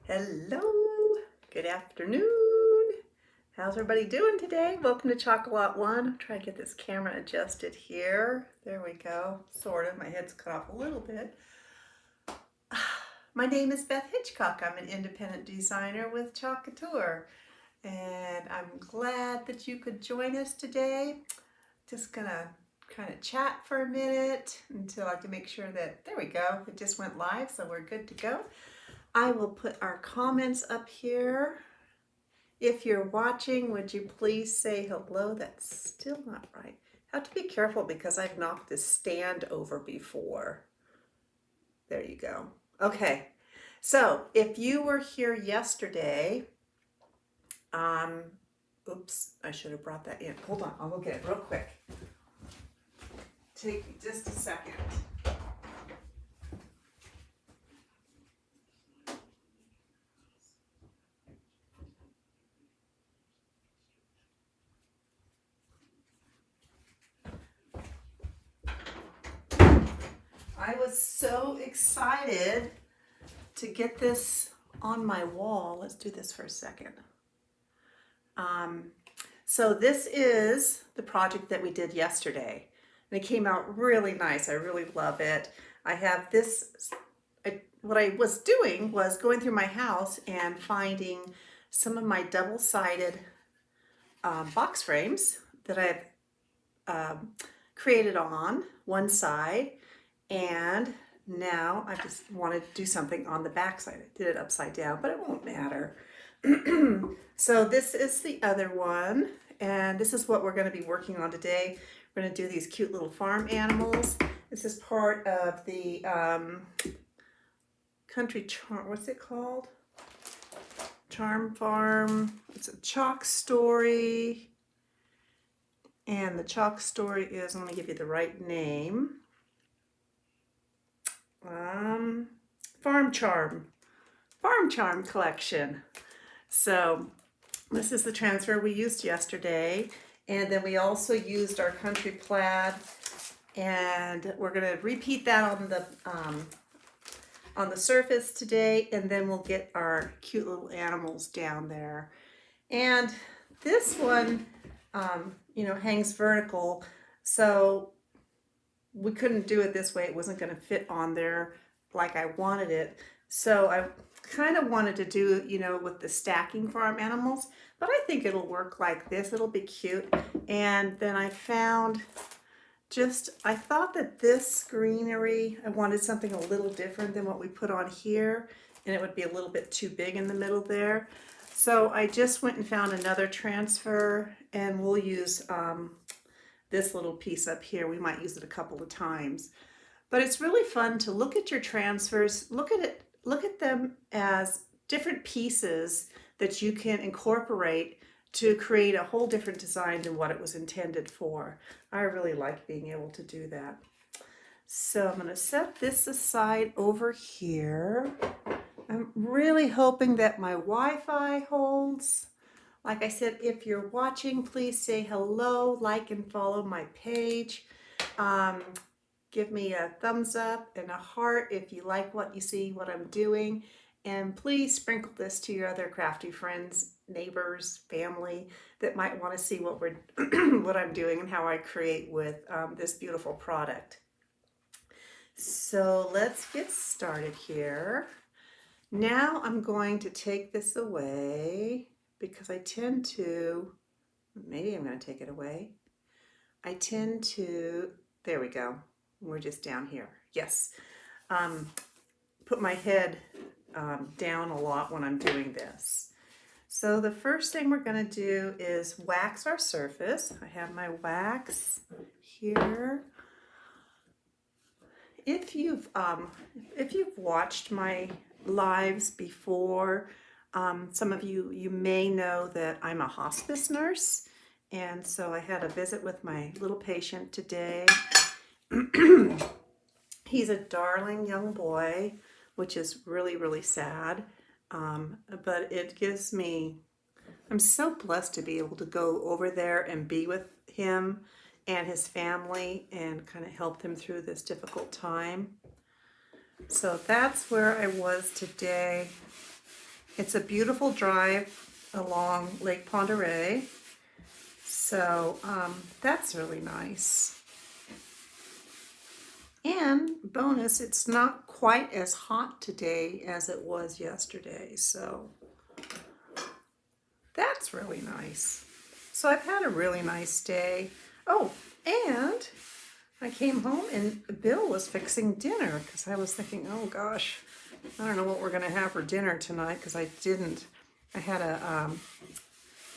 Hello, good afternoon. How's everybody doing today? Welcome to Chocolate One. Try to get this camera adjusted here. There we go. Sort of. My head's cut off a little bit. My name is Beth Hitchcock. I'm an independent designer with couture, and I'm glad that you could join us today. Just gonna kind of chat for a minute until I can make sure that, there we go, it just went live, so we're good to go. I will put our comments up here. If you're watching, would you please say hello? That's still not right. I have to be careful because I've knocked this stand over before. There you go. Okay, so if you were here yesterday, oops, I should have brought that in. Hold on, I'll go get it real quick. Take me just a second. I was so excited to get this on my wall. Let's do this for a second. So this is the project that we did yesterday. And it came out really nice. I really love it. I have this, what I was doing was going through my house and finding some of my double-sided box frames that I've created on one side, and now I just want to do something on the back side. I did it upside down, but it won't matter. So this is the other one, and this is what we're going to be working on today. We're going to do these cute little farm animals. This is part of the country charm, what's it called? Charm Farm. It's a chalk story. And the chalk story is, let me give you the right name. Farm Charm collection. So this is the transfer we used yesterday, and then we also used our country plaid, and we're going to repeat that on the surface today, and then we'll get our cute little animals down there. And this one hangs vertical, so we couldn't do it this way. It wasn't going to fit on there like I wanted it. So I kind of wanted to do, with the stacking farm animals, but I think it'll work like this. It'll be cute. And then I found I thought that this greenery, I wanted something a little different than what we put on here, and it would be a little bit too big in the middle there. So I just went and found another transfer, and we'll use this little piece up here. We might use it a couple of times, but it's really fun to look at your transfers, look at them as different pieces that you can incorporate to create a whole different design than what it was intended for. I really like being able to do that. So I'm going to set this aside over here. I'm really hoping that my Wi-Fi holds. Like I said, if you're watching, please say hello, like and follow my page. Give me a thumbs up and a heart if you like what you see, what I'm doing. And please sprinkle this to your other crafty friends, neighbors, family that might want to see what what I'm doing and how I create with this beautiful product. So let's get started here. Now I'm going to take this away because I tend to, maybe I'm going to take it away. I tend to, there we go. We're just down here. Yes. Put my head down a lot when I'm doing this. So the first thing we're going to do is wax our surface. I have my wax here. If you've watched my lives before, some of you may know that I'm a hospice nurse, and so I had a visit with my little patient today. He's a darling young boy, which is really, really sad, but it gives me, I'm so blessed to be able to go over there and be with him and his family and kind of help them through this difficult time. So that's where I was today. It's a beautiful drive along Lake Ponderay. So that's really nice. And bonus, it's not quite as hot today as it was yesterday. So that's really nice. So I've had a really nice day. Oh, and I came home and Bill was fixing dinner because I was thinking, oh gosh, I don't know what we're going to have for dinner tonight because I had a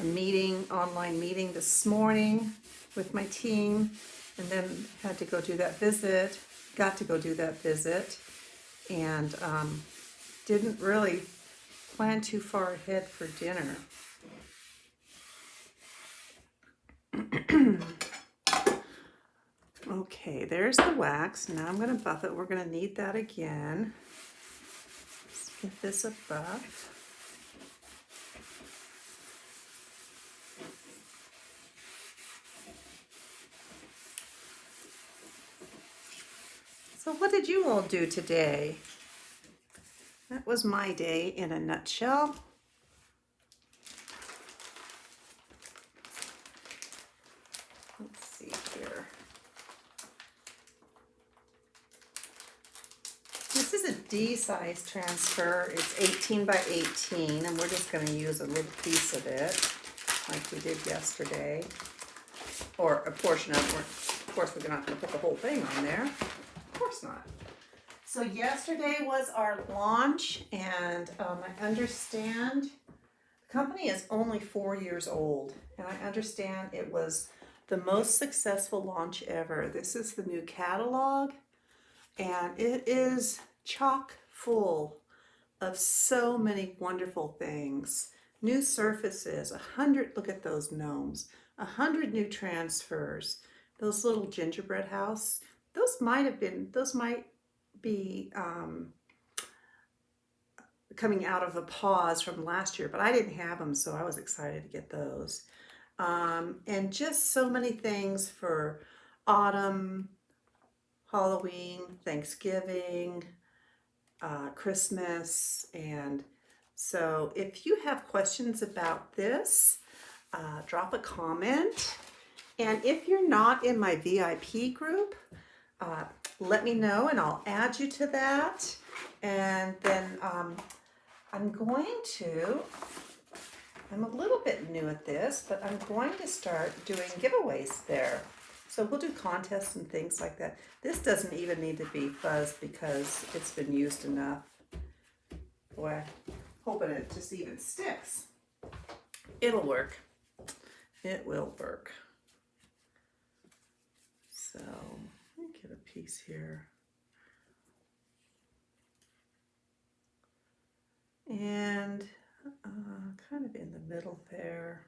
meeting, online meeting this morning with my team, and then had to go do that visit, got to go do that visit, and didn't really plan too far ahead for dinner. Okay, there's the wax. Now I'm going to buff it. We're going to need that again. Let's give this a buff. So what did you all do today? That was my day in a nutshell. Let's see here. This is a D size transfer. It's 18 by 18, and we're just going to use a little piece of it like we did yesterday, or a portion of it. Of course, we're not going to put the whole thing on there. Of course not. So yesterday was our launch, and I understand the company is only 4 years old, and I understand it was the most successful launch ever. This is the new catalog, and it is chock full of so many wonderful things. New surfaces, 100, look at those gnomes, 100 new transfers, those little gingerbread house, those might be coming out of a pause from last year, but I didn't have them, so I was excited to get those. And just so many things for autumn, Halloween, Thanksgiving, Christmas. And so if you have questions about this, drop a comment. And if you're not in my VIP group, let me know and I'll add you to that. And then I'm a little bit new at this, but I'm going to start doing giveaways there. So we'll do contests and things like that. This doesn't even need to be fuzzed because it's been used enough. Boy, hoping it just even sticks. It'll work. It will work. So let me get a piece here. And kind of in the middle there.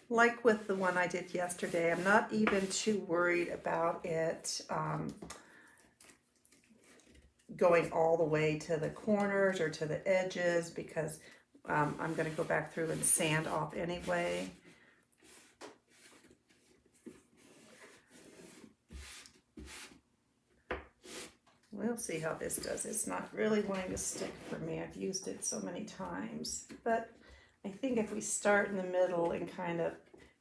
Like with the one I did yesterday, I'm not even too worried about it going all the way to the corners or to the edges because I'm going to go back through and sand off anyway. We'll see how this does. It's not really wanting to stick for me. I've used it so many times, but I think if we start in the middle and kind of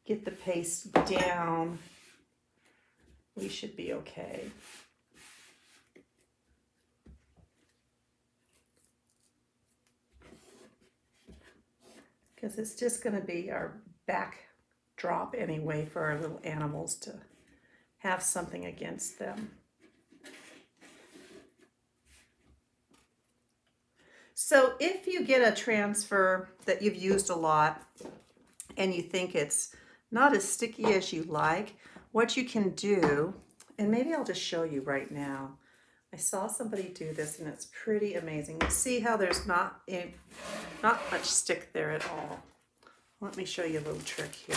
get the paste down, we should be okay. Because it's just going to be our backdrop anyway for our little animals to have something against them. So if you get a transfer that you've used a lot and you think it's not as sticky as you like, what you can do, and maybe I'll just show you right now. I saw somebody do this and it's pretty amazing. You see how there's not much stick there at all. Let me show you a little trick here.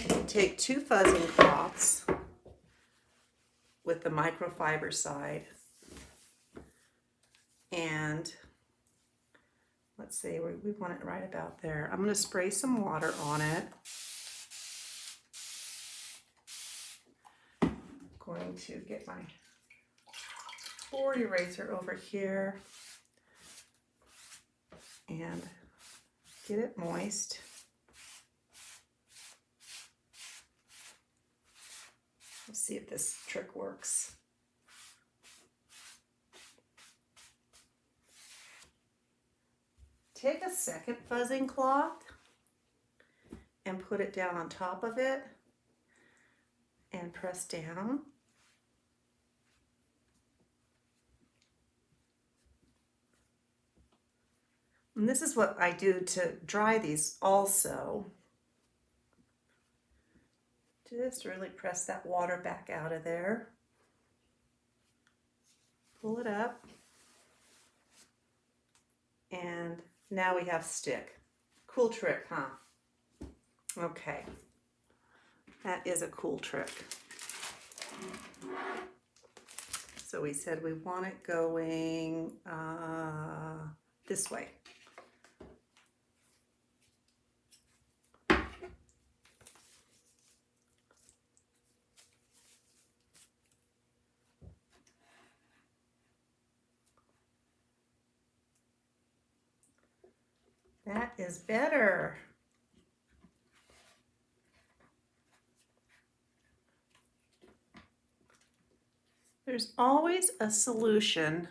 You take 2 fuzzing cloths with the microfiber side, and let's see, we want it right about there. I'm going to spray some water on it. I'm going to get my board eraser over here and get it moist. Let's see if this trick works. Take a second fuzzing cloth and put it down on top of it and press down. And this is what I do to dry these also. Just really press that water back out of there. Pull it up. And now we have stick. Cool trick, huh? Okay. That is a cool trick. So we said we want it going this way. That is better. There's always a solution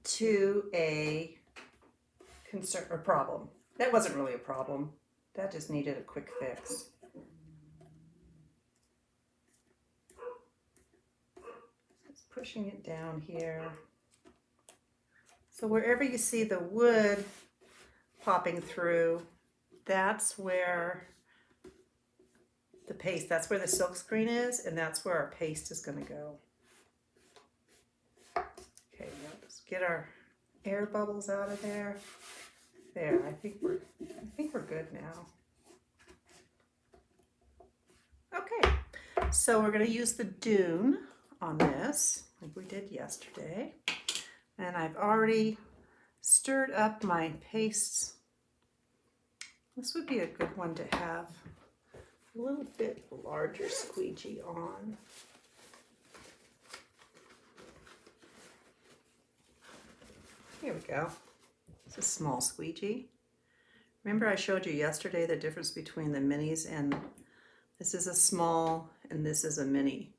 to a concern or problem. That wasn't really a problem. That just needed a quick fix. Just pushing it down here. So wherever you see the wood popping through, that's where the paste, that's where the silk screen is, and that's where our paste is going to go. Okay, let's get our air bubbles out of there. There, I think we're good now. Okay, so we're going to use the dune on this, like we did yesterday. And I've already stirred up my pastes. This would be a good one to have a little bit larger squeegee on. Here we go. It's a small squeegee. Remember I showed you yesterday the difference between the minis, and this is a small and this is a mini.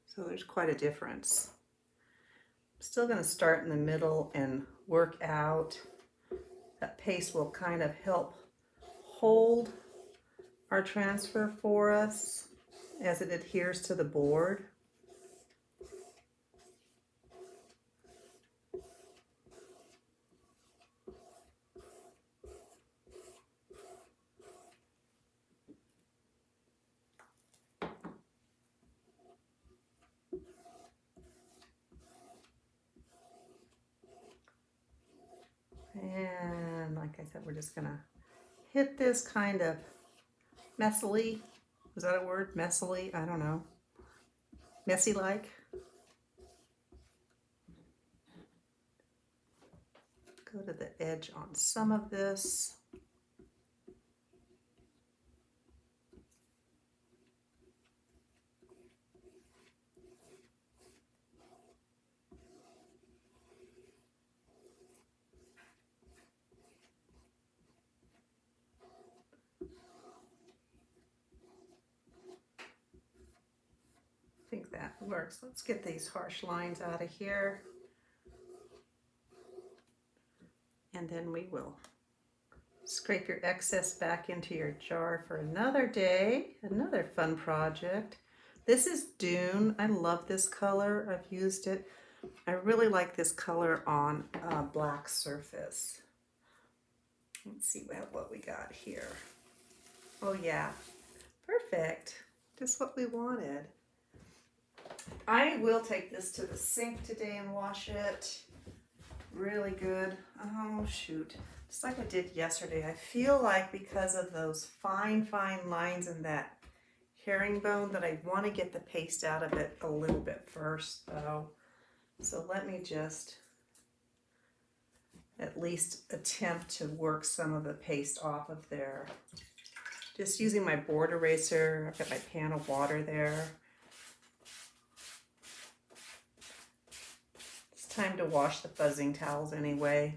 So there's quite a difference. I'm still going to start in the middle and work out. That paste will kind of help hold our transfer for us as it adheres to the board. And like I said, we're just gonna hit this kind of messily. Is that a word? Messily? I don't know. Messy-like. Go to the edge on some of this. I think that works. Let's get these harsh lines out of here. And then we will scrape your excess back into your jar for another day, another fun project. This is Dune. I love this color. I've used it. I really like this color on a black surface. Let's see what we got here. Oh yeah, perfect. Just what we wanted. I will take this to the sink today and wash it really good. Oh shoot, just like I did yesterday. I feel like because of those fine lines in that herringbone that I want to get the paste out of it a little bit first though. So let me just at least attempt to work some of the paste off of there. Just using my board eraser. I've got my pan of water there. time to wash the fuzzing towels anyway.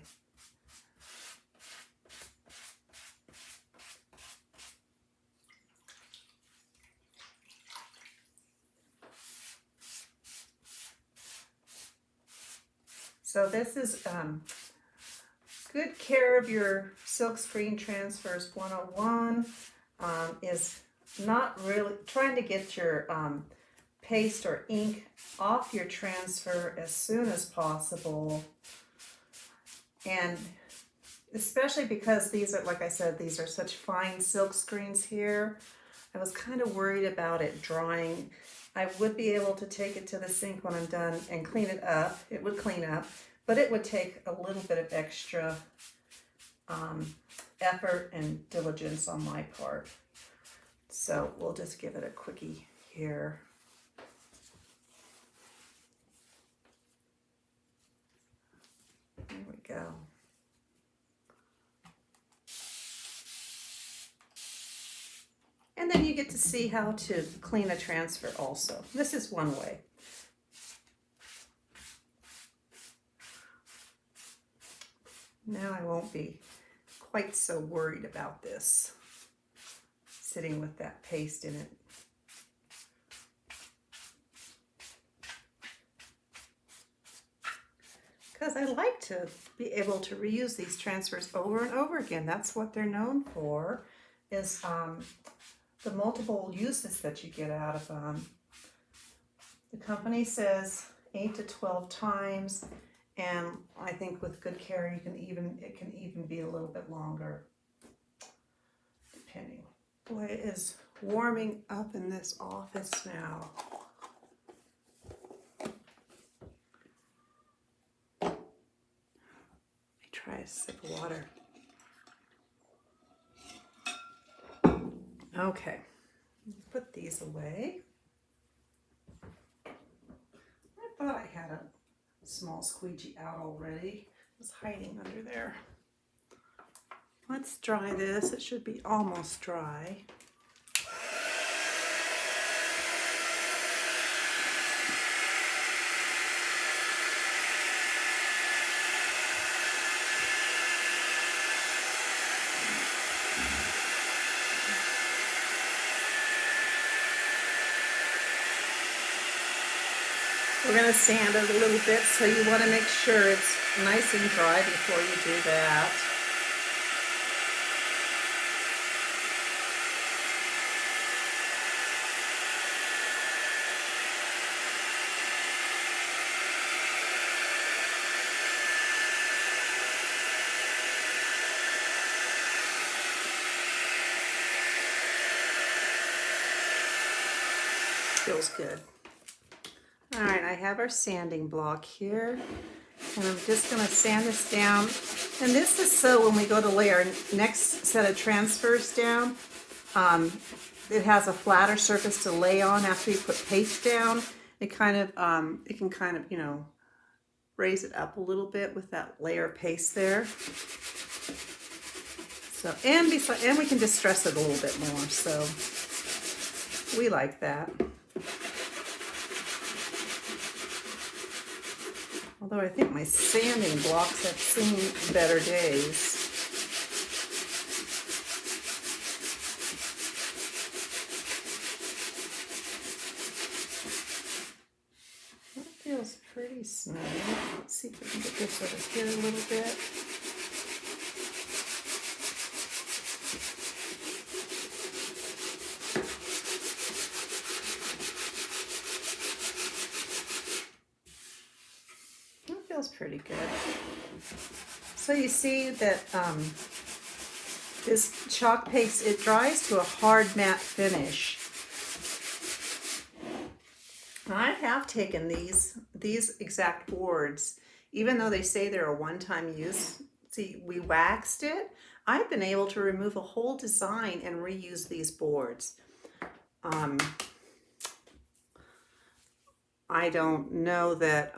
So this is Good Care of Your Silkscreen Transfers 101 is not really trying to get your paste or ink off your transfer as soon as possible. And especially because these are, like I said, these are such fine silk screens here. I was kind of worried about it drying. I would be able to take it to the sink when I'm done and clean it up. It would clean up, but it would take a little bit of extra effort and diligence on my part. So we'll just give it a quickie here. There we go. And then you get to see how to clean a transfer also. This is one way. Now I won't be quite so worried about this sitting with that paste in it. Because I like to be able to reuse these transfers over and over again. That's what they're known for, is the multiple uses that you get out of them. The company says 8 to 12 times, and I think with good care it can even be a little bit longer, depending. Boy, it is warming up in this office now. Let me try a sip of water. Okay, put these away. I thought I had a small squeegee out already. It was hiding under there. Let's dry this. It should be almost dry. We're going to sand it a little bit, so you want to make sure it's nice and dry before you do that. Feels good. All right, I have our sanding block here, and I'm just going to sand this down. And this is so when we go to lay our next set of transfers down, it has a flatter surface to lay on after you put paste down. It kind of, it can kind of, you know, raise it up a little bit with that layer of paste there. So, and we can distress it a little bit more. So we like that. Although I think my sanding blocks have seen better days. That feels pretty snug. Let's see if we can get this over here a little bit. Pretty good. So you see that this chalk paste, it dries to a hard matte finish. I have taken these exact boards, even though they say they're a one-time use. See, we waxed it. I've been able to remove a whole design and reuse these boards. I don't know that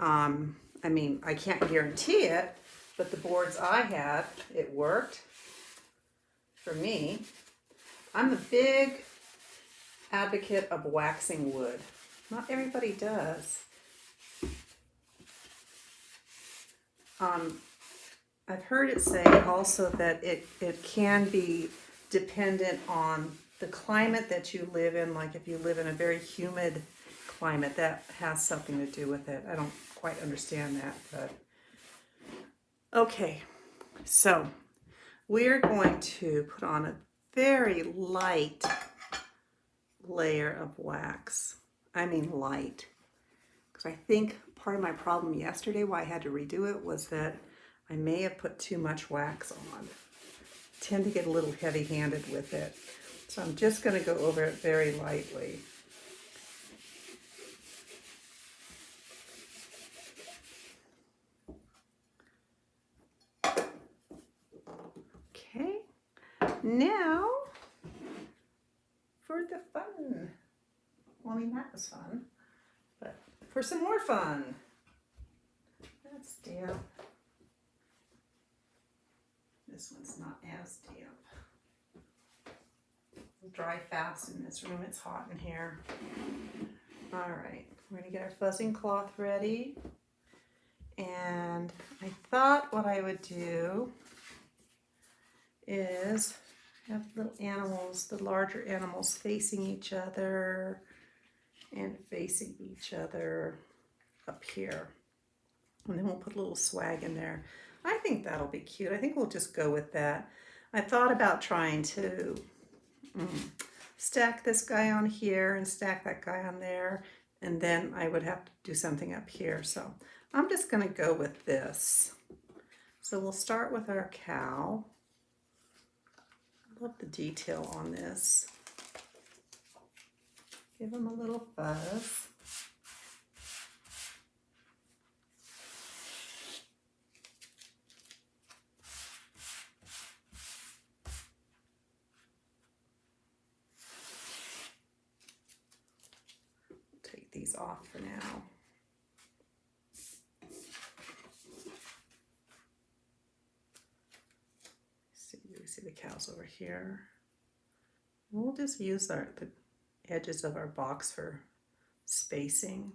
I mean, I can't guarantee it, but the boards I had, it worked for me. I'm a big advocate of waxing wood. Not everybody does. I've heard it say also that it can be dependent on the climate that you live in. Like if you live in a very humid climate, that has something to do with it. I don't quite understand that, but okay. So we're going to put on a very light layer of wax. I mean light. Because I think part of my problem yesterday, why I had to redo it, was that I may have put too much wax on. I tend to get a little heavy-handed with it. So I'm just going to go over it very lightly. Okay, now for the fun. Well, I mean, that was fun, but for some more fun. That's damp. This one's not as damp. It'll dry fast in this room. It's hot in here. All right, we're gonna get our fuzzing cloth ready. And I thought what I would do is have little animals, the larger animals facing each other and facing each other up here. And then we'll put a little swag in there. I think that'll be cute. I think we'll just go with that. I thought about trying to stack this guy on here and stack that guy on there, and then I would have to do something up here. So I'm just going to go with this. So we'll start with our cow. I love the detail on this. Give him a little fuzz. Take these off for now. See the cows over here. We'll just use the edges of our box for spacing.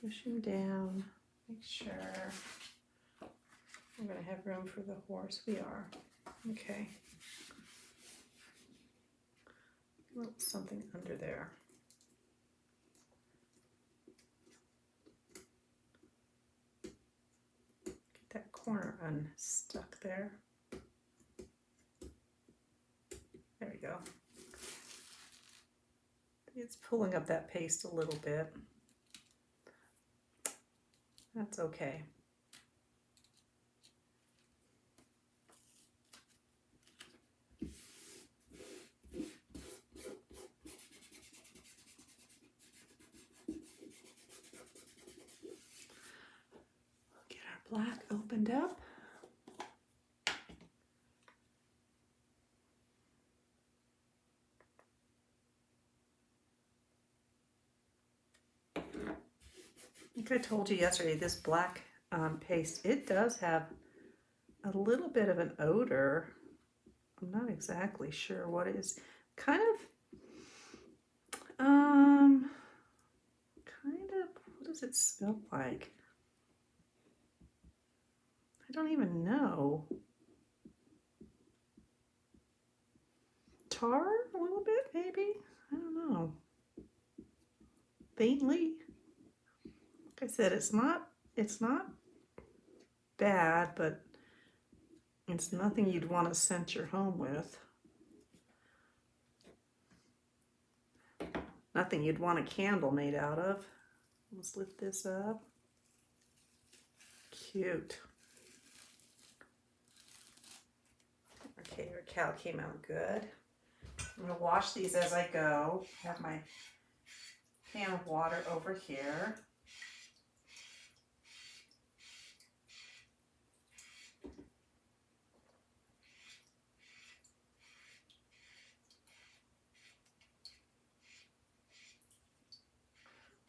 Push him down. Make sure we're going to have room for the horse. We are. Okay. A little something under there. That corner unstuck there. There we go. It's pulling up that paste a little bit. That's okay. Black opened up. Like I told you yesterday, this black paste, it does have a little bit of an odor. I'm not exactly sure what it is. Kind of, what does it smell like? I don't even know. Tar, a little bit, maybe? I don't know. Faintly. Like I said, it's not bad, but it's nothing you'd want to scent your home with. Nothing you'd want a candle made out of. Let's lift this up. Cute. Okay, our cow came out good. I'm going to wash these as I go. Have my pan of water over here.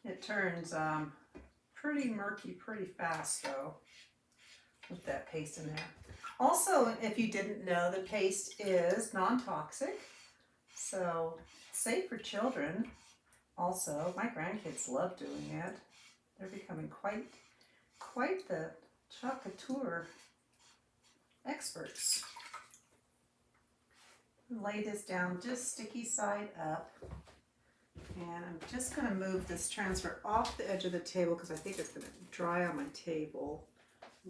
It turns pretty murky pretty fast though with that paste in there. Also, if you didn't know, the paste is non-toxic. So safe for children. Also, my grandkids love doing it. They're becoming quite the couture experts. Lay this down just sticky side up. And I'm just going to move this transfer off the edge of the table because I think it's going to dry on my table.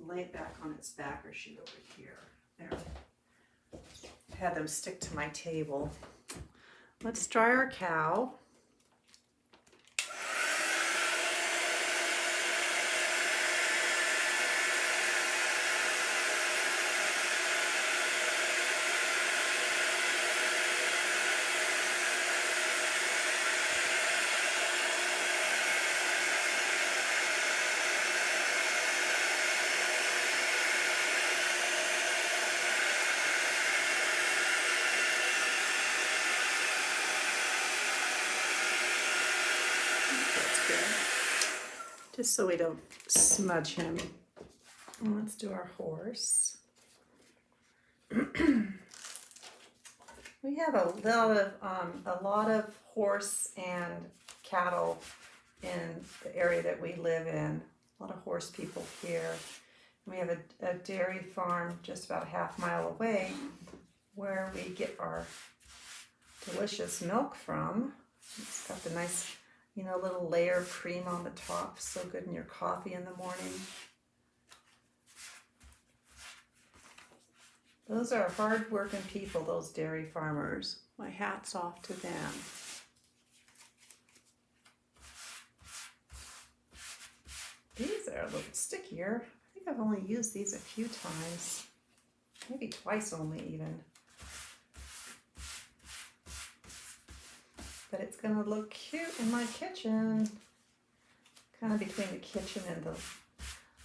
Lay it back on its backer sheet over here. There. Had them stick to my table. Let's dry our cow. Just so we don't smudge him. And let's do our horse. We have a lot of horse and cattle in the area that we live in. A lot of horse people here. And we have a dairy farm just about a half-mile away where we get our delicious milk from. It's got the nice, little layer of cream on the top. So good in your coffee in the morning. Those are hard-working people, those dairy farmers. My hat's off to them. These are a little stickier. I think I've only used these a few times. Maybe twice only even. But it's going to look cute in my kitchen. Kind of between the kitchen and the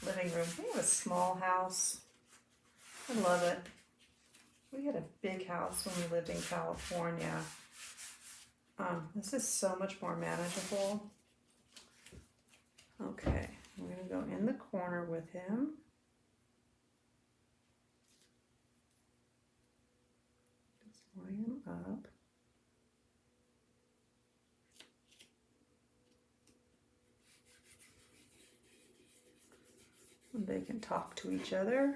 living room. We have a small house. I love it. We had a big house when we lived in California. This is so much more manageable. Okay, I'm going to go in the corner with him. Just line him up. And they can talk to each other.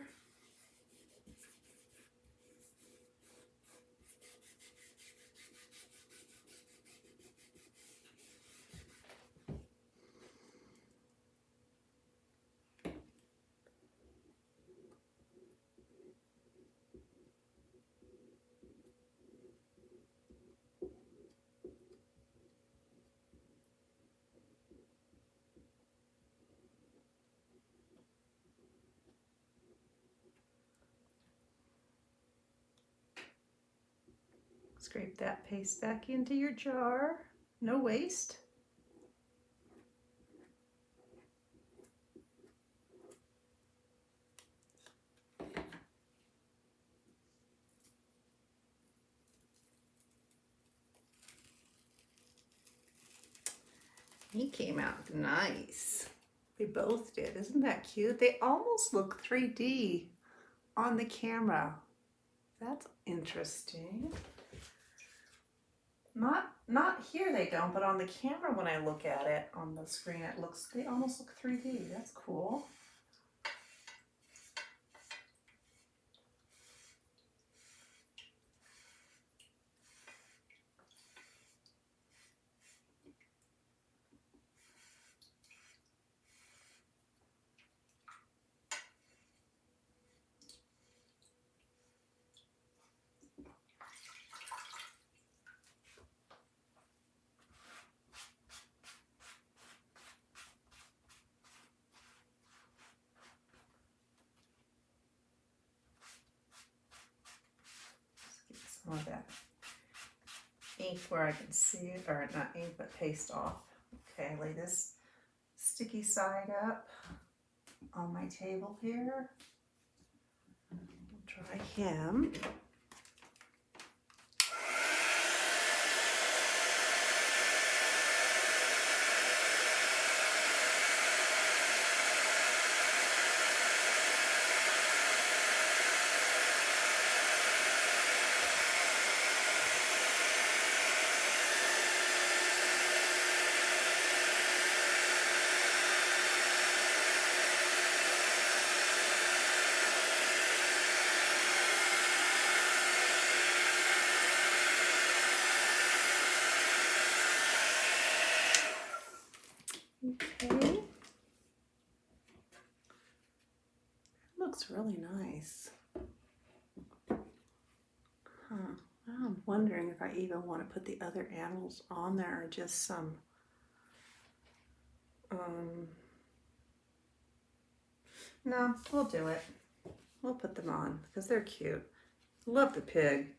Scrape that paste back into your jar. No waste. He came out nice. They both did. Isn't that cute? They almost look 3D on the camera. That's interesting. Not here they don't, but on the camera when I look at it on the screen, they almost look 3D. That's cool. Some of that ink where I can see it, or not ink, but paste off. Okay, lay this sticky side up on my table here. Dry him. Okay. Looks really nice. Huh. I'm wondering if I even want to put the other animals on there or just some. No, we'll do it. We'll put them on because they're cute. Love the pig.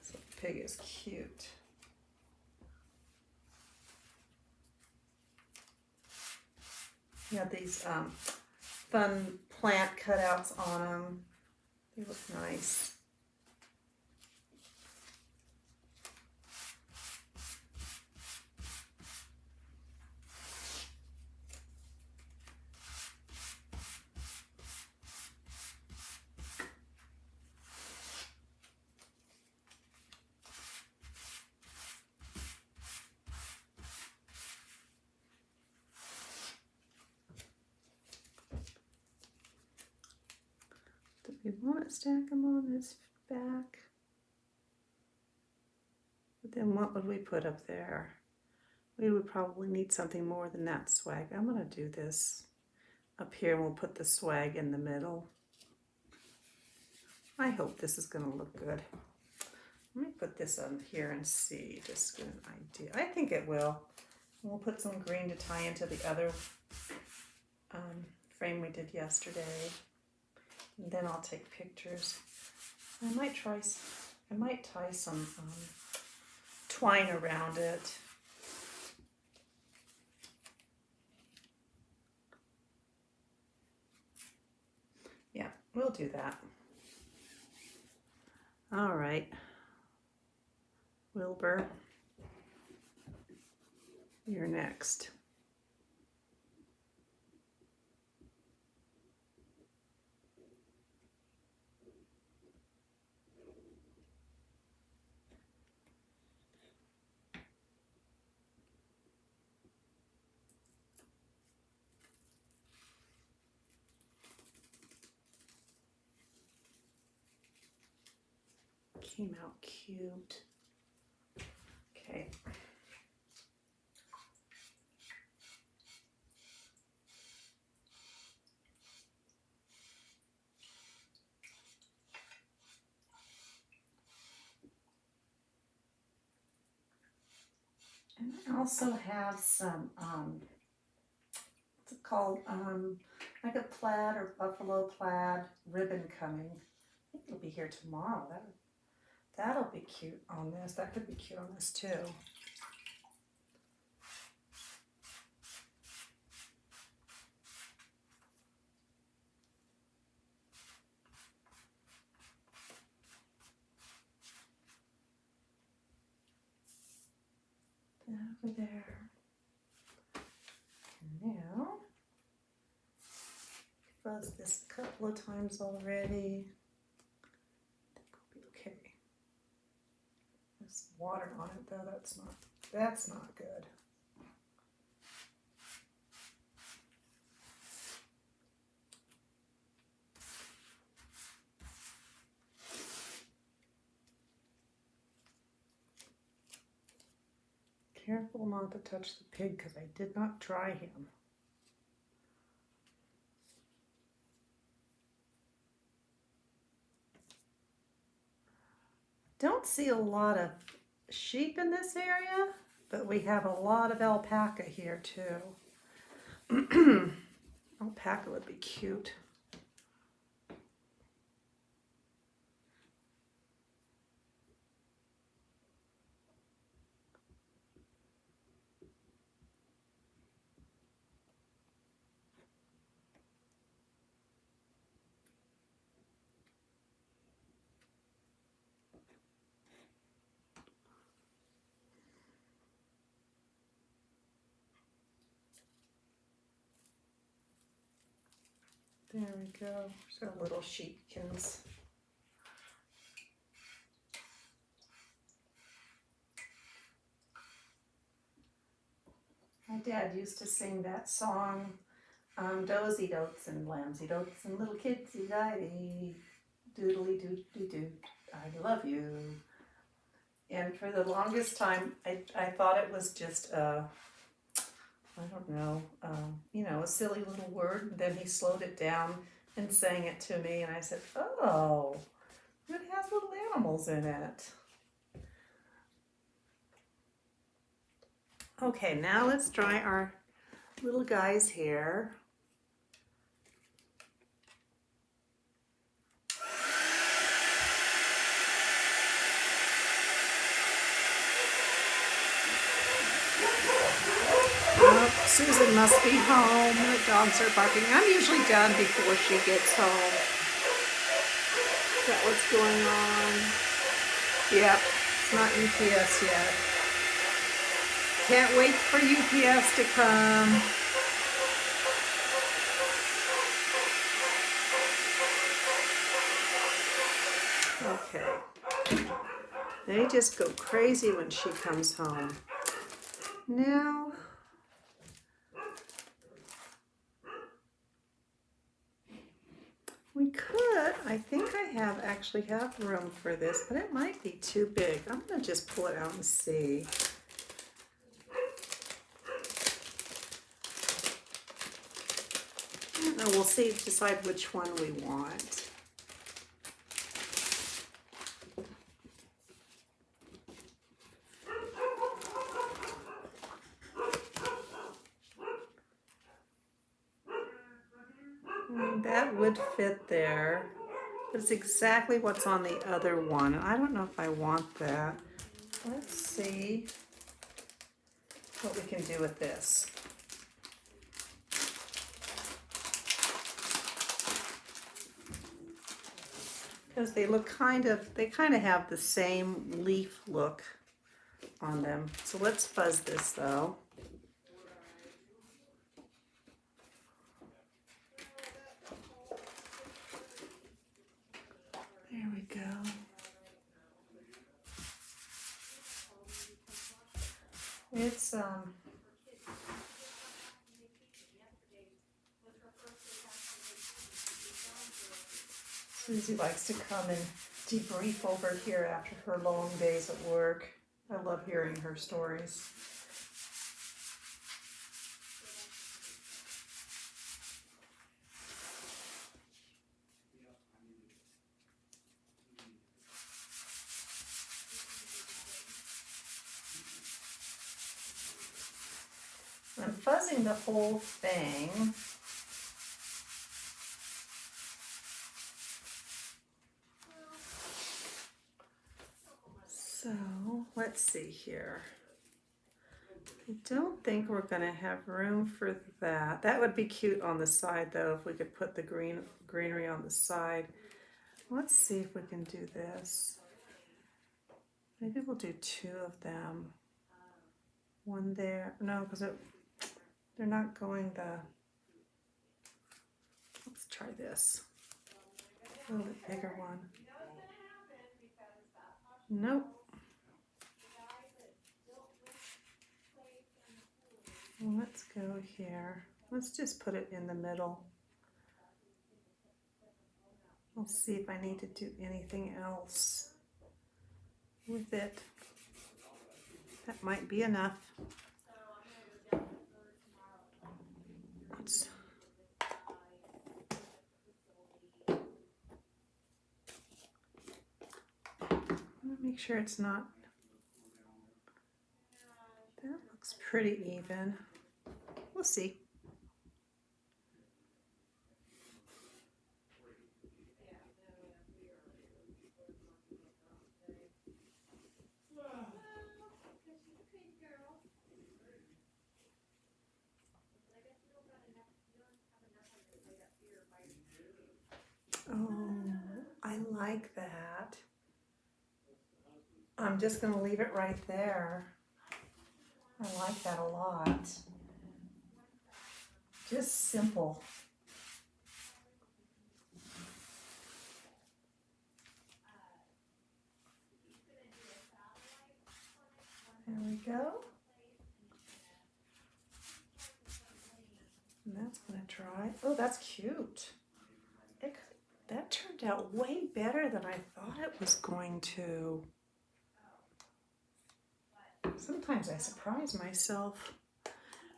So the pig is cute. You have these fun plant cutouts on them. They look nice. Do we want to stack them on his back? But then what would we put up there? We would probably need something more than that swag. I'm going to do this up here and we'll put the swag in the middle. I hope this is going to look good. Let me put this on here and see, just get an idea. I think it will. We'll put some green to tie into the other frame we did yesterday. And then I'll take pictures. I might tie some twine around it. Yeah, we'll do that. All right. Wilbur, you're next. Came out cute. Okay. And I also have some, what's it called? Like a plaid or buffalo plaid ribbon coming. I think it'll be here tomorrow. That'll be cute on this. That could be cute on this too. Over there. And now, fuzz this a couple of times already. I think we'll be okay. There's water on it though. That's not good. Careful not to touch the pig because I did not dry him. Don't see a lot of sheep in this area, but we have a lot of alpaca here too. Alpaca would be cute. There we go. There's our little sheepkins. My dad used to sing that song, dozy dotes and lambsy dotes and little kidsy divey, doodly doo doo doo, I love you. And for the longest time, I thought it was just I don't know, a silly little word. And then he slowed it down and sang it to me, and I said, oh, it has little animals in it. Okay, now let's dry our little guy's hair. Oh, Susan must be home. The dogs are barking. I'm usually done before she gets home. Is that what's going on? Yep, it's not UPS yet. Can't wait for UPS to come. Okay. They just go crazy when she comes home. Now, we could, I think I actually have room for this, but it might be too big. I'm gonna just pull it out and see. And we'll see, decide which one we want. That would fit there. But it's exactly what's on the other one. I don't know if I want that. Let's see what we can do with this. Because they look they kind of have the same leaf look on them. So let's fuzz this though. There we go. It's Susie likes to come and debrief over here after her long days at work. I love hearing her stories. I'm fuzzing the whole thing. So let's see here. I don't think we're going to have room for that. That would be cute on the side though, if we could put the greenery on the side. Let's see if we can do this. Maybe we'll do two of them. One there. No, because they're not going the... Let's try this. A little bit bigger one. Nope. Well, let's go here. Let's just put it in the middle. We'll see if I need to do anything else with it. That might be enough. Let's make sure it's not. That looks pretty even. We'll see. Oh, I like that. I'm just going to leave it right there. I like that a lot. Just simple. There we go. And that's going to dry. Oh, that's cute. That turned out way better than I thought it was going to. Sometimes I surprise myself.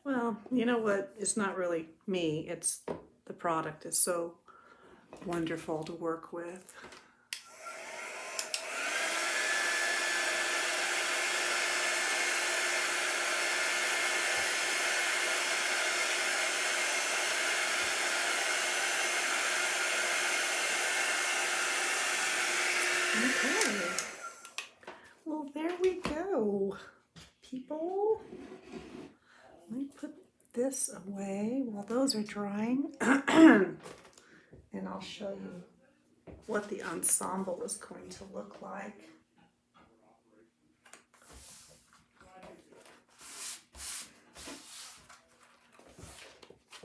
Well, you know what? It's not really me. It's the product is so wonderful to work with. Okay. Well, there we go, people. Let me put this away while those are drying. And I'll show you what the ensemble is going to look like.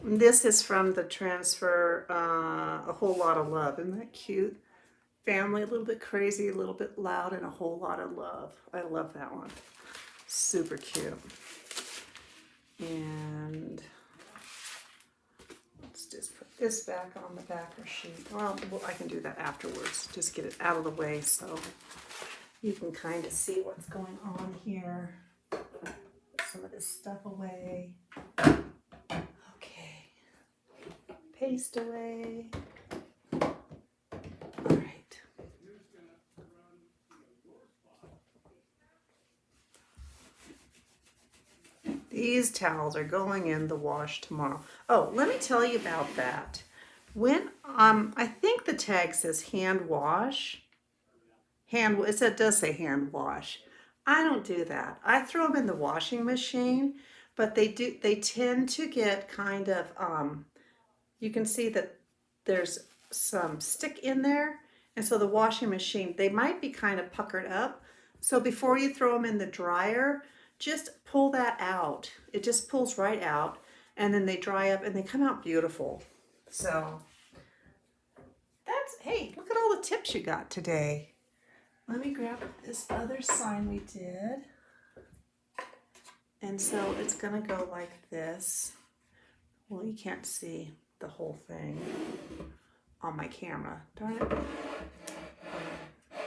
This is from the transfer, A Whole Lot of Love. Isn't that cute? Family, a little bit crazy, a little bit loud, and a whole lot of love. I love that one. Super cute. And let's just put this back on the backer sheet. Well, I can do that afterwards. Just get it out of the way so you can kind of see what's going on here. Put some of this stuff away. Okay. Paste away. All right. These towels are going in the wash tomorrow. Oh, let me tell you about that. When I think the tag says hand wash. It does say hand wash. I don't do that. I throw them in the washing machine, but they tend to get kind of you can see that there's some stick in there, and so the washing machine, they might be kind of puckered up. So before you throw them in the dryer, just pull that out. It just pulls right out, and then they dry up and they come out beautiful. So hey, look at all the tips you got today. Let me grab this other sign we did. And so it's gonna go like this. Well, you can't see the whole thing on my camera. Darn it.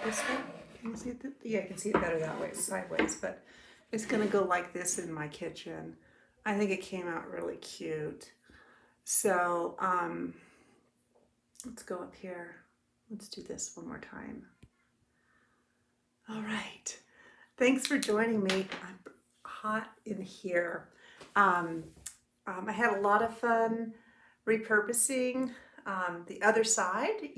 This one, can you see it? Yeah, I can see it better that way, sideways, but it's gonna go like this in my kitchen. I think it came out really cute. So let's go up here. Let's do this one more time. All right. Thanks for joining me. I'm hot in here. I had a lot of fun repurposing the other side.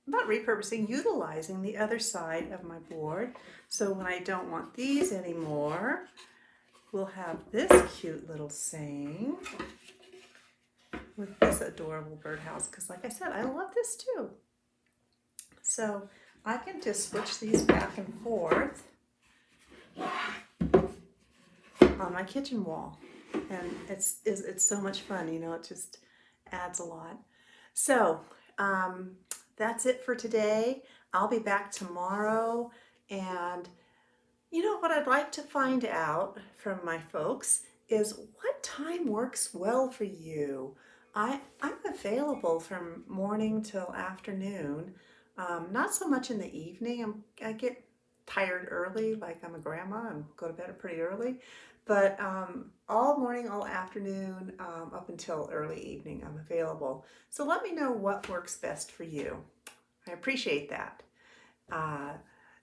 Utilizing the other side of my board. So when I don't want these anymore, we'll have this cute little saying with this adorable birdhouse, because like I said, I love this too. So I can just switch these back and forth on my kitchen wall, and it's so much fun, you know. It just adds a lot. So that's it for today. I'll be back tomorrow, and you know what I'd like to find out from my folks is what time works well for you. I'm available from morning till afternoon. Not so much in the evening. I get tired early, like I'm a grandma and go to bed pretty early. But all morning, all afternoon, up until early evening, I'm available. So let me know what works best for you. I appreciate that.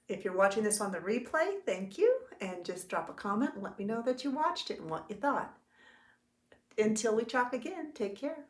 If you're watching this on the replay, thank you. And just drop a comment and let me know that you watched it and what you thought. Until we talk again, take care.